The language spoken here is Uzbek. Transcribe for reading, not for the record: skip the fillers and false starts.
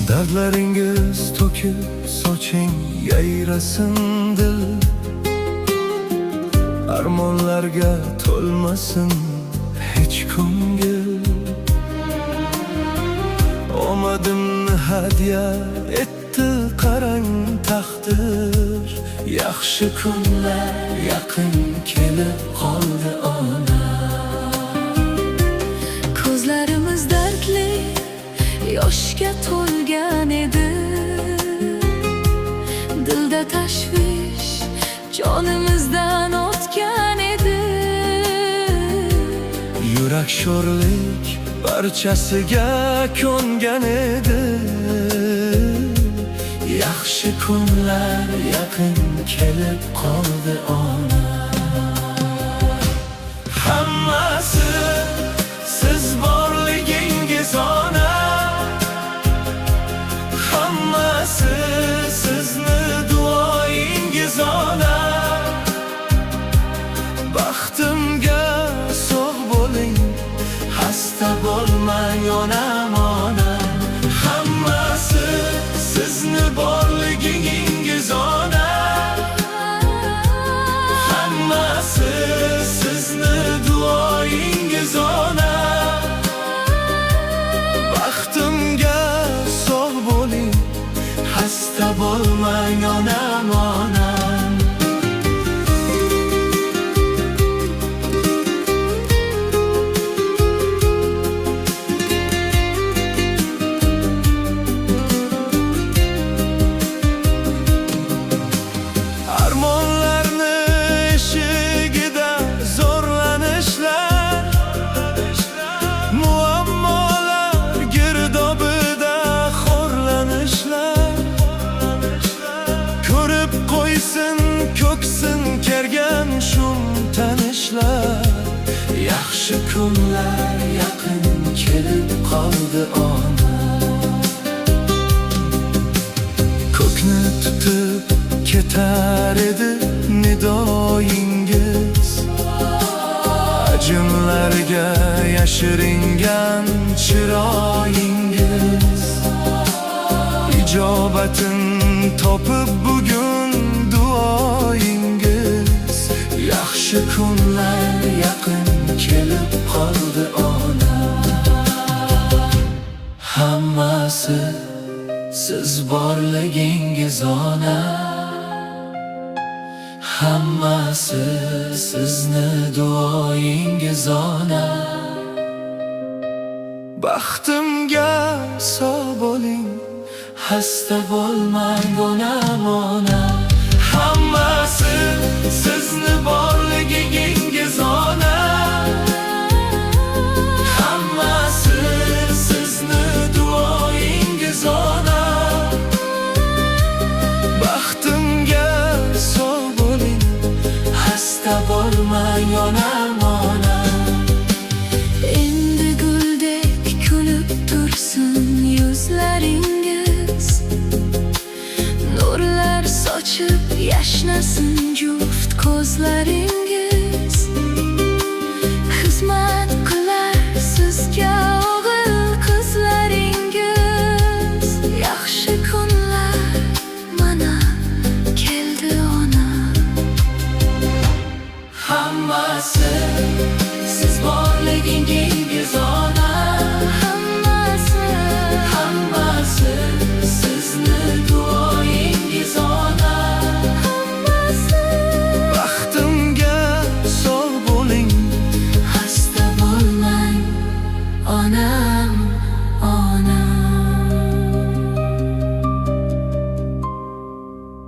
Dardlaringiz to'kib soching yayrasın dil, armonlarga to'lmasin hech ko'ngil. Omadimni hadya etdi qarang taqdir, yaxshi kunlar yaqin kelib qoldi ona. Ko'zlarimiz dardli, yoshga to'lgan edi. Dilda tashvish jonimizdan o'tgan edi. Yurak sho'rlik barchasiga ko'ngan edi. Yaxshi kunlar yaqin kelib qoldi ona. Hammasi siz borligingiz ona. Hammasi sizni duoyingiz ona. Baxtimga sog' bo'ling, xasta bo'lmang onam ona. Hammasi sizni borligingiz ona. Hammasi sizni duoyingiz ona. Baxtimga sog' bo'ling, xasta bo'lmang onam onam. Armonlarni eshigida zo'rlanishlar, muammolar girdobida xo'rlanishlar. Ko'rib qo'ysin ko'ksin kergan shum tanishlar. Yaxshi kunlar yaqin kelib qoldi ona. Ko'kni tutib ketar edi nidoyingiz, ajinlarga yashiringan chiroyingiz. Ijobatin topib bugun duoyingiz. Yaxshi kunlar yaqin kelib qoldi ona. Hammasi siz borligingiz ona. Hammasi sizni duoyingiz ona. Baxtimga sog' bo'ling, xasta bo'lmang onam ona. Hammasi sizni borligingiz ona. Hammasi sizni duoyingiz ona. Baxtimga sog' bo'ling, xasta bo'lmang onam onam. Endi guldek kulib tursin yuzlaringiz, nurlar sochib yashnasin juft ko'zlaringiz.